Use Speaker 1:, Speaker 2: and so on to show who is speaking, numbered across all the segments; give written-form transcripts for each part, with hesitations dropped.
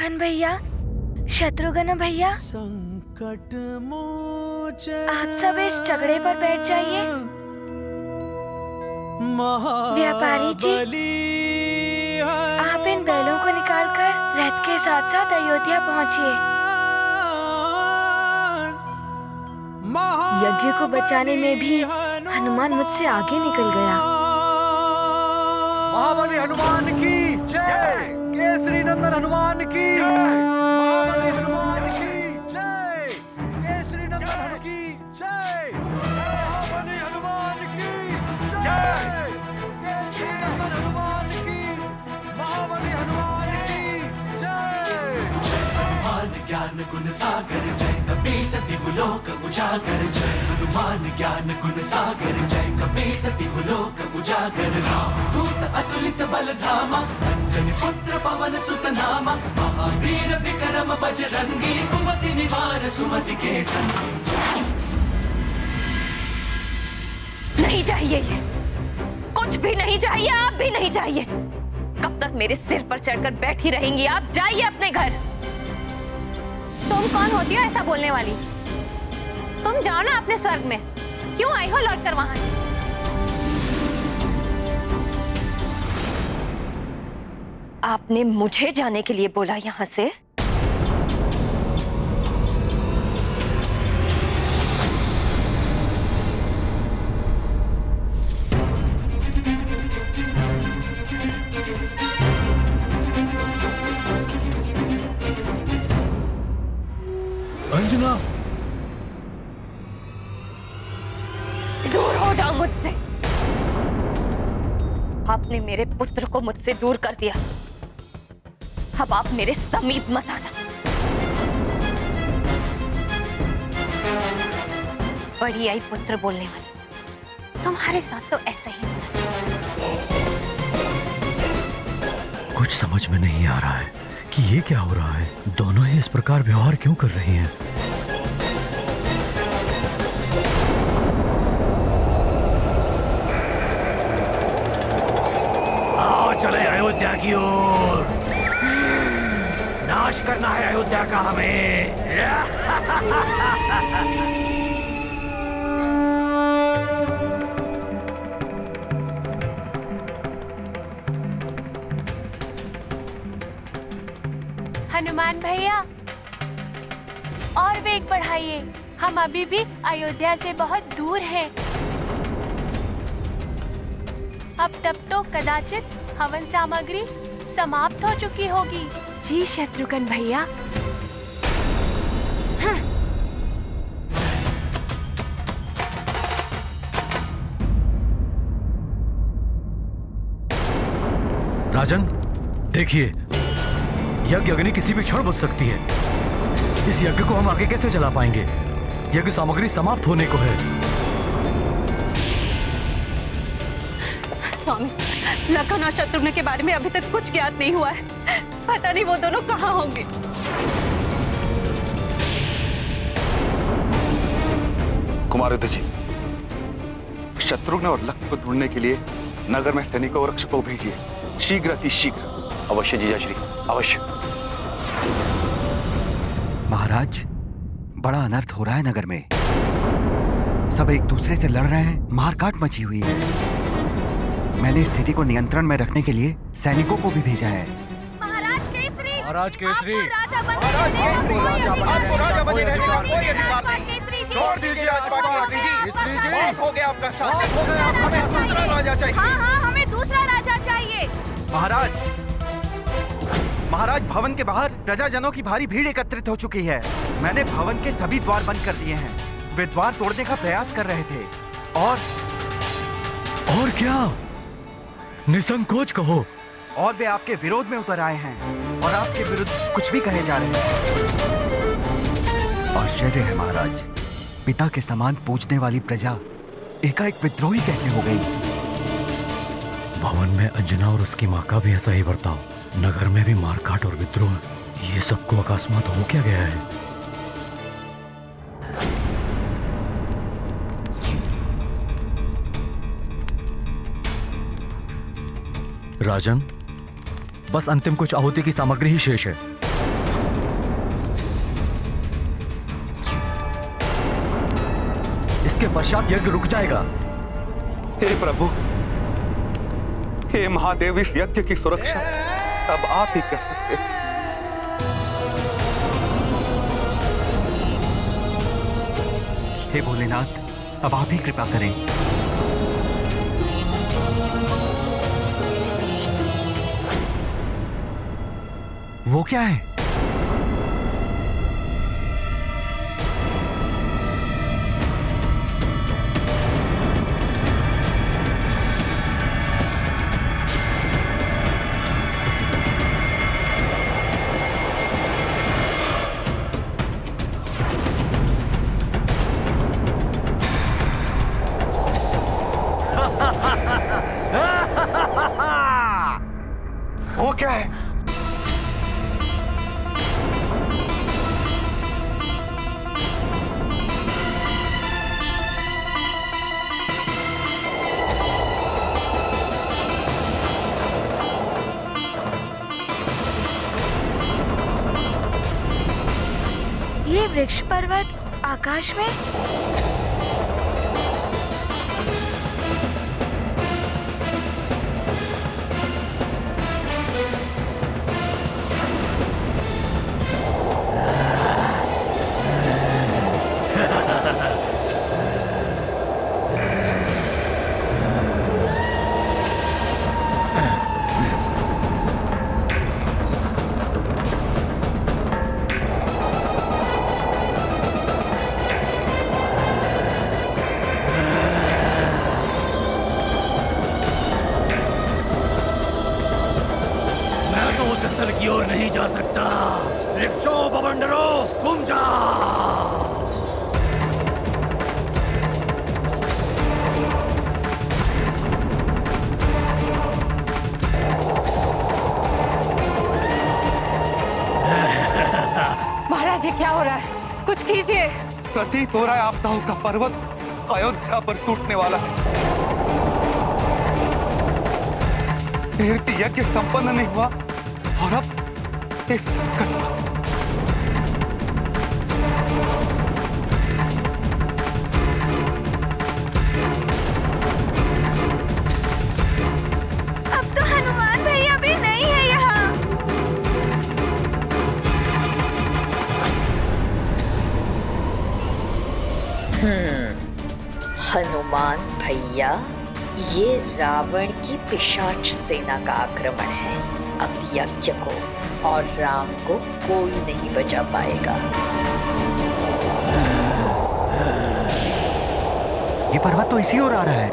Speaker 1: लखन भैया, शत्रुघ्न भैया,
Speaker 2: संकट मोचन
Speaker 1: आप सब इस झगड़े पर बैठ जाइए। व्यापारी जी, आप इन बैलों को निकालकर रथ के साथ साथ अयोध्या पहुंचिए। यज्ञ को बचाने में भी हनुमान मुझसे आगे निकल गया।
Speaker 3: महाबली हनुमान की जय, केसरी नंदन हनुमान की महाबली हनुमान की जय, केसरी नंदन की जय, महाबली हनुमान की जय, केसरी नंदन हनुमान की महाबली हनुमान की जय।
Speaker 2: हनुमान ज्ञान गुण सागर जय कपी सति लोक उजागर, जय हनुमान ज्ञान गुण सागर जय कपी सति लोक उजागर। दूत अतुलित बल धामा, अंजनी पुत्र पवन सुत नामा, महावीर विक्रम बजरंगी, कुमति निवार सुमति के संगी।
Speaker 4: नहीं चाहिए, ये कुछ भी नहीं चाहिए, आप भी नहीं चाहिए। कब तक मेरे सिर पर चढ़कर बैठी रहेंगी आप? जाइए अपने घर।
Speaker 5: तुम कौन होती हो ऐसा बोलने वाली? तुम जाओ ना अपने स्वर्ग में, क्यों आई हो लौट कर वहां से?
Speaker 4: आपने मुझे जाने के लिए बोला यहां से?
Speaker 3: अंजना,
Speaker 4: दूर हो जाओ मुझसे। आपने मेरे पुत्र को मुझसे दूर कर दिया, अब आप मेरे समीप मत आना।
Speaker 5: बड़ी आई पुत्र बोलने वाली, तुम्हारे साथ तो ऐसा ही होना चाहिए।
Speaker 6: कुछ समझ में नहीं आ रहा है कि ये क्या हो रहा है। दोनों ही इस प्रकार व्यवहार क्यों कर रही हैं?
Speaker 3: आओ चले अयोध्या की ओर। नाश करना है अयोध्या का हमें।
Speaker 1: हनुमान भैया, और वेग बढ़ाइए, हम अभी भी अयोध्या से बहुत दूर हैं। अब तब तो कदाचित हवन सामग्री समाप्त हो चुकी होगी। जी शत्रुघ्न भैया।
Speaker 6: राजन, देखिए, यज्ञ अग्नि किसी भी क्षण बुझ सकती है। इस यज्ञ को हम आगे कैसे चला पाएंगे? यज्ञ सामग्री समाप्त होने को है।
Speaker 4: स्वामी, लखन और शत्रुघ्न के बारे में अभी तक कुछ ज्ञात नहीं हुआ है। पता नहीं वो दोनों कहाँ होंगे।
Speaker 7: कुमार युद्ध जी, शत्रुघ्न और लखन को ढूंढने के लिए नगर में सैनिकों और रक्षकों को भेजिए, शीघ्र अति शीघ्र।
Speaker 3: अवश्य जीजाश्री, अवश्य।
Speaker 8: महाराज, बड़ा अनर्थ हो रहा है नगर में। सब एक दूसरे से लड़ रहे हैं, मारकाट मची हुई है। मैंने स्थिति को नियंत्रण में रखने के लिए सैनिकों को भी भेजा है।
Speaker 5: महाराज केसरी,
Speaker 3: महाराज केसरी,
Speaker 5: छोड़ दीजिए
Speaker 3: हो गया आपका साथ।
Speaker 5: हमें दूसरा राजा चाहिए। हाँ, हमें दूसरा राजा चाहिए।
Speaker 8: महाराज, भवन के बाहर प्रजाजनों की भारी भीड़ एकत्रित हो चुकी है। मैंने भवन के सभी द्वार बंद कर दिए हैं। वे द्वार तोड़ने का प्रयास कर रहे थे।
Speaker 6: और क्या? निसंकोच कहो।
Speaker 8: और वे आपके विरोध में उतर आए हैं और आपके विरुद्ध कुछ भी कहे जा रहे हैं। आश्चर्य है महाराज, पिता के समान पूजने वाली प्रजा एकाएक विद्रोही कैसे हो गई?
Speaker 6: भवन में अंजना और उसकी माँ का भी ऐसा ही बर्ताव, नगर में भी मारकाट और विद्रोह, ये सबको अकस्मात हो क्या गया है? राजन, बस अंतिम कुछ आहुति की सामग्री ही शेष है। इसके पश्चात यज्ञ रुक जाएगा।
Speaker 7: हे प्रभु, हे महादेव, इस यज्ञ की सुरक्षा अब आप ही कर सकते हैं।
Speaker 8: हे भोलेनाथ, अब आप ही कृपा करें। वो क्या है?
Speaker 7: वो क्या है?
Speaker 1: ये वृक्ष पर्वत आकाश में?
Speaker 6: की ओर नहीं जा सकता। वृक्षों बवंडरों, घूम जा।
Speaker 4: महाराज, ये क्या हो रहा है? कुछ कीजिए।
Speaker 7: प्रतीत हो रहा है आपदाओं का पर्वत अयोध्या पर टूटने वाला है। यज्ञ संपन्न नहीं हुआ और अब इस संकट में।
Speaker 1: अब तो हनुमान भैया भी नहीं है यहाँ।
Speaker 9: हनुमान भैया, ये रावण की पिशाच सेना का आक्रमण है। अब यज्ञ को और राम को कोई नहीं बचा पाएगा।
Speaker 8: ये पर्वत तो इसी ओर आ रहा है।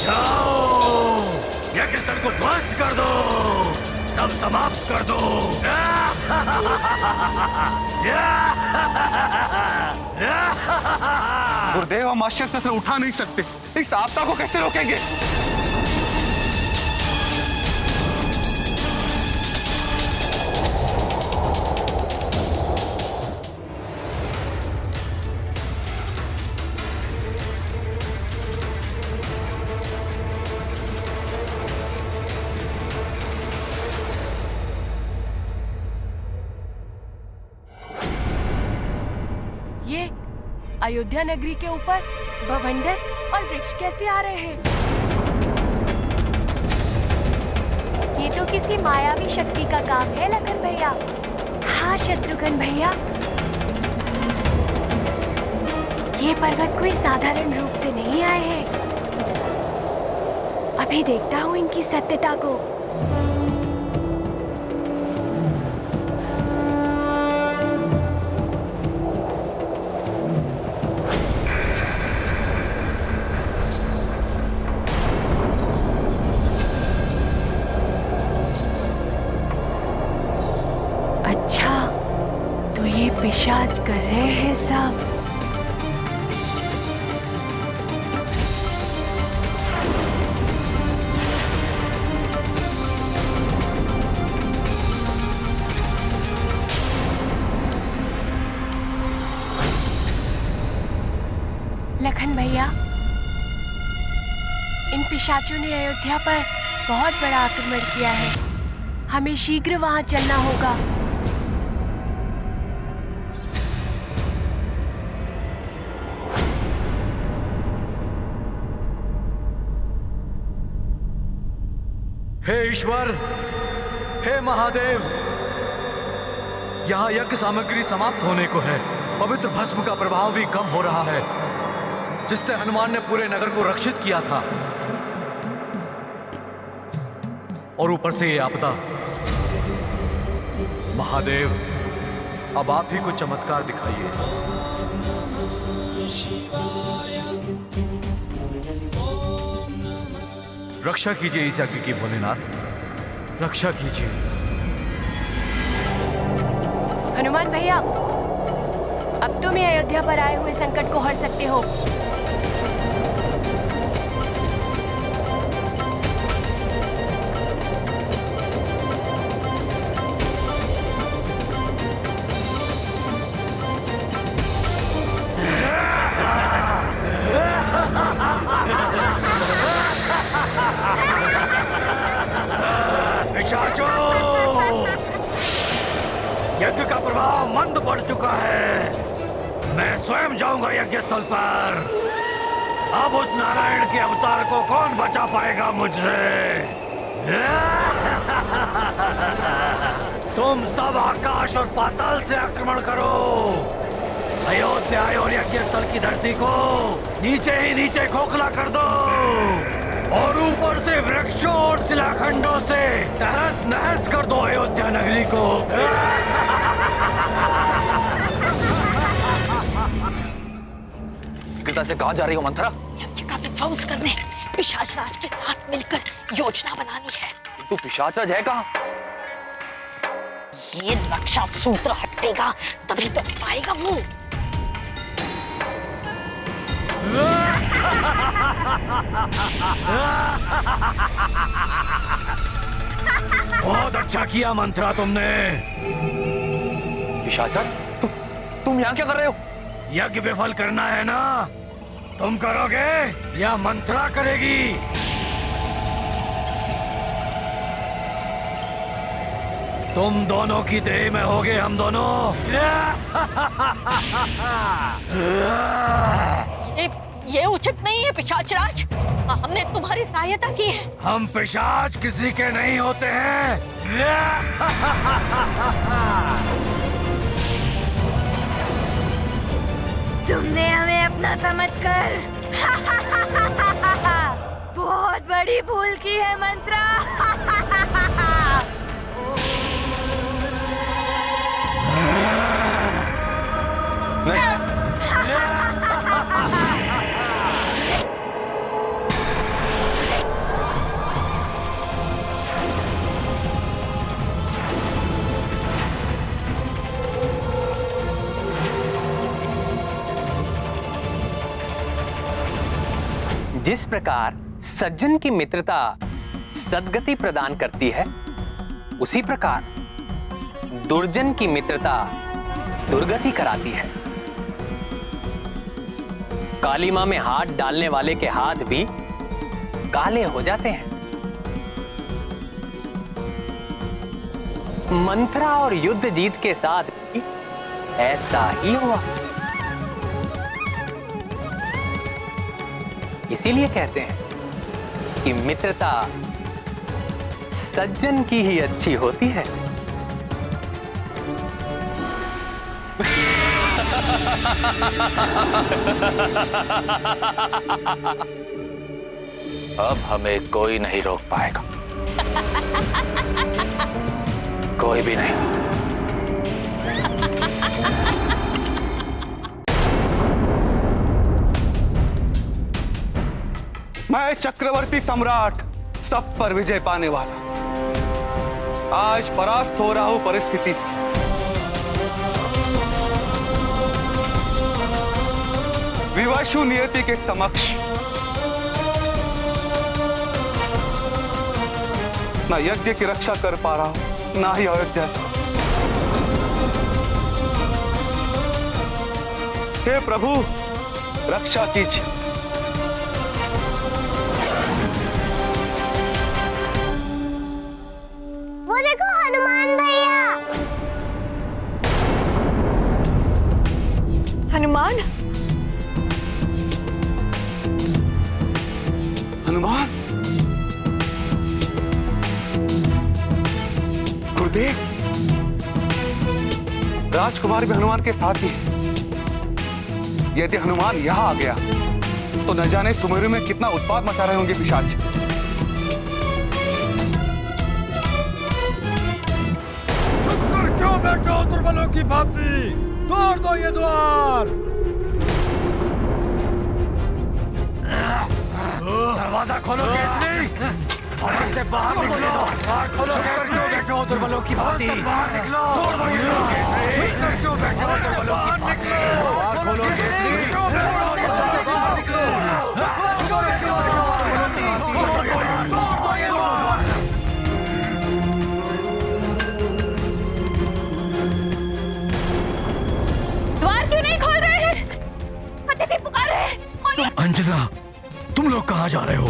Speaker 6: जाओ, यज्ञ स्थल को ध्वस्त कर दो, सब समाप्त कर दो।
Speaker 7: गुरुदेव, हम आश्चर्य शस्त्र उठा नहीं सकते। इस आपदा को कैसे रोकेंगे?
Speaker 1: ये अयोध्या नगरी के ऊपर बवंडर और वृक्ष कैसे आ रहे हैं? ये तो किसी मायावी शक्ति का काम है लखन भैया। हाँ शत्रुघ्न भैया, ये पर्वत कोई साधारण रूप से नहीं आए हैं। अभी देखता हूँ इनकी सत्यता को। अच्छा, तो ये पिशाच कर रहे हैं सब। लखन भैया, इन पिशाचों ने अयोध्या पर बहुत बड़ा आक्रमण किया है। हमें शीघ्र वहां चलना होगा।
Speaker 6: हे ईश्वर, हे महादेव, यहाँ यज्ञ सामग्री समाप्त होने को है। पवित्र भस्म का प्रभाव भी कम हो रहा है, जिससे हनुमान ने पूरे नगर को रक्षित किया था। और ऊपर से ये आपदा। महादेव, अब आप ही कुछ चमत्कार दिखाइए। रक्षा कीजिए इस यज्ञ की भोलेनाथ, रक्षा कीजिए।
Speaker 1: हनुमान भैया, अब तुम ही अयोध्या पर आए हुए संकट को हर सकते हो।
Speaker 6: यज्ञ का प्रभाव मंद पड़ चुका है। मैं स्वयं जाऊंगा यज्ञ स्थल पर। अब उस नारायण के अवतार को कौन बचा पाएगा मुझसे? तुम सब आकाश और पाताल से आक्रमण करो। अयोध्या और यज्ञ स्थल की धरती को नीचे ही नीचे खोखला कर दो, और ऊपर से वृक्षों और शिलाखंडों से तहस नहस कर दो अयोध्या नगरी को।
Speaker 3: पिता से कहाँ जा रही हो मंथरा?
Speaker 9: यज्ञ का विध्वंस करने पिशाच राज के साथ मिलकर योजना बनानी है।
Speaker 3: तू पिशाच राज है कहाँ?
Speaker 9: ये रक्षा सूत्र हटेगा तभी तो पाएगा वो।
Speaker 6: बहुत अच्छा किया मंत्रा तुमने।
Speaker 3: पिशाच राज, तुम यहाँ क्या कर रहे हो?
Speaker 6: यज्ञ विफल करना है ना? तुम करोगे या मंत्रा करेगी? तुम दोनों की देह में होगे हम दोनों।
Speaker 9: ये उचित नहीं है पिशाच राज, हमने तुम्हारी सहायता की है।
Speaker 6: हम पिशाच किसी के नहीं होते हैं।
Speaker 1: तुमने हमें अपना समझकर बहुत बड़ी भूल की है मंत्रा।
Speaker 10: जिस प्रकार सज्जन की मित्रता सद्गति प्रदान करती है, उसी प्रकार दुर्जन की मित्रता दुर्गति कराती है। काली मां में हाथ डालने वाले के हाथ भी काले हो जाते हैं। मंत्रा और युद्ध जीत के साथ भी ऐसा ही हुआ। इसीलिए कहते हैं कि मित्रता सज्जन की ही अच्छी होती है।
Speaker 3: अब हमें कोई नहीं रोक पाएगा। कोई भी नहीं।
Speaker 7: मैं चक्रवर्ती सम्राट सब पर विजय पाने वाला आज परास्त हो रहा हूं परिस्थिति से। विवशु नियति के समक्ष ना यज्ञ की रक्षा कर पा रहा हूं, ना ही अयोध्या। हे प्रभु, रक्षा कीजिए।
Speaker 1: वो देखो हनुमान भैया।
Speaker 9: हनुमान,
Speaker 7: हनुमान, देख, राजकुमार भी हनुमान के साथ ही है। यदि हनुमान यहाँ आ गया तो न जाने सुमेरु में कितना उत्पात मचा रहे होंगे पिशाच।
Speaker 6: चुप कर क्यों बैठे हो दुर्बलों की भांति? तोड़ दो ये द्वार। दरवाजा खोलो केसरी, और से बाहर निकलो। बाहर खोलो, क्यों बैठे हो दुर्बलों की भांति? बाहर निकलो, तोड़ दो ये द्वार केसरी। क्यों बैठे हो दुर्बलों की भांति? बाहर खोलो केसरी, क्यों बैठे हो दुर्बलों की भांति? क्यों बैठे हो दुर्बलों की भांति? तोड़ दो ये द्वार।
Speaker 4: द्वार क्यों नहीं खोल रहे हैं? अतिथि पुकार रहे हैं।
Speaker 6: अंजना, तुम लोग कहाँ जा रहे हो?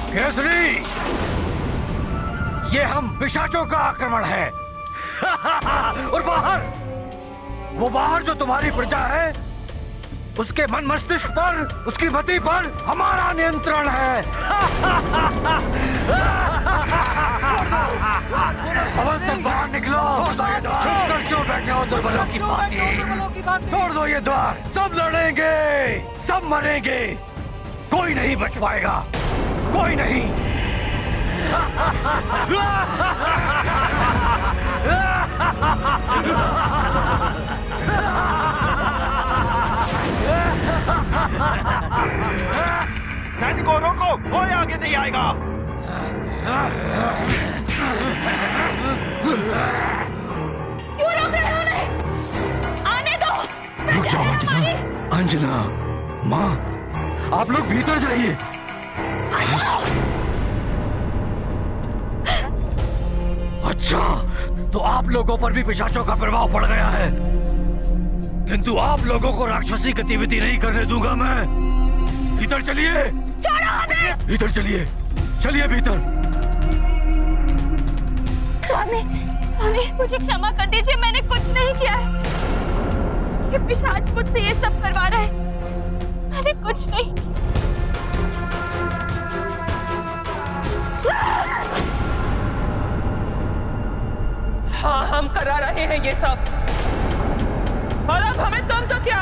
Speaker 6: केसरी, ये हम पिशाचों का आक्रमण है। और वो बाहर जो तुम्हारी प्रजा है, उसके मन मस्तिष्क पर, उसकी मति पर हमारा नियंत्रण है। भवन से बाहर निकलो। चुप कर क्यों बैठे हो दुर्बलों की भांति? तोड़ दो ये द्वार। सब लड़ेंगे, सब मरेंगे, कोई नहीं बच पाएगा, कोई नहीं।
Speaker 3: सैनिकों रोको, कोई आगे नहीं आएगा।
Speaker 4: क्यों रोक रहे हो उन्हें? आने दो।
Speaker 6: रुक जाओ अंजना। अंजना, माँ, आप लोग भीतर जाइए। अच्छा, तो आप लोगों पर भी पिशाचों का प्रभाव पड़ गया है, किंतु आप लोगों को राक्षसी गतिविधि नहीं करने दूंगा मैं। भीतर चलिए।
Speaker 4: छोड़ो हमें।
Speaker 6: भीतर चलिए, चलिए भीतर।
Speaker 4: स्वामी, स्वामी, मुझे क्षमा कर दीजिए, मैंने कुछ नहीं किया है। ये पिशाच मुझसे ये सब करवा रहा है, मैंने कुछ नहीं।
Speaker 11: हाँ, हम करा रहे हैं ये सब, और अब हमें तुम तो क्या,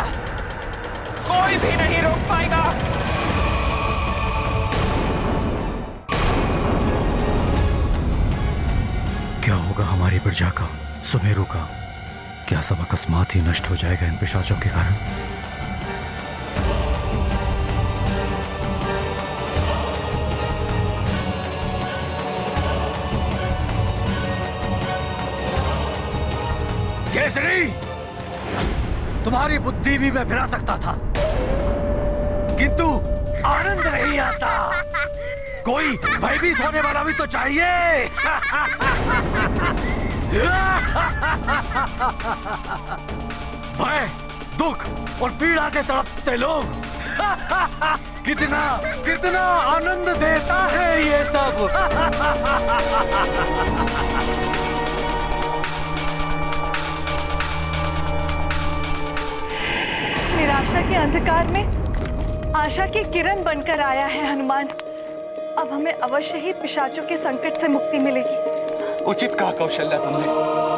Speaker 11: कोई भी नहीं रोक पाएगा।
Speaker 6: क्या होगा हमारी प्रजा का, सुमेरु का? क्या सब अकस्मात ही नष्ट हो जाएगा इन पिशाचों के कारण? केसरी, तुम्हारी बुद्धि भी मैं फिरा सकता था, किंतु आनंद नहीं आता। कोई भयभीत होने वाला भी तो चाहिए। भय, दुख और पीड़ा से तड़पते लोग, कितना कितना आनंद देता है ये सब।
Speaker 11: निराशा के अंधकार में आशा की किरण बनकर आया है हनुमान। अब हमें अवश्य ही पिशाचों के संकट से मुक्ति मिलेगी।
Speaker 7: उचित कहा कौशल्या तुमने।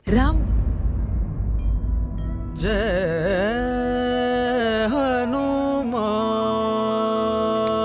Speaker 12: राम जय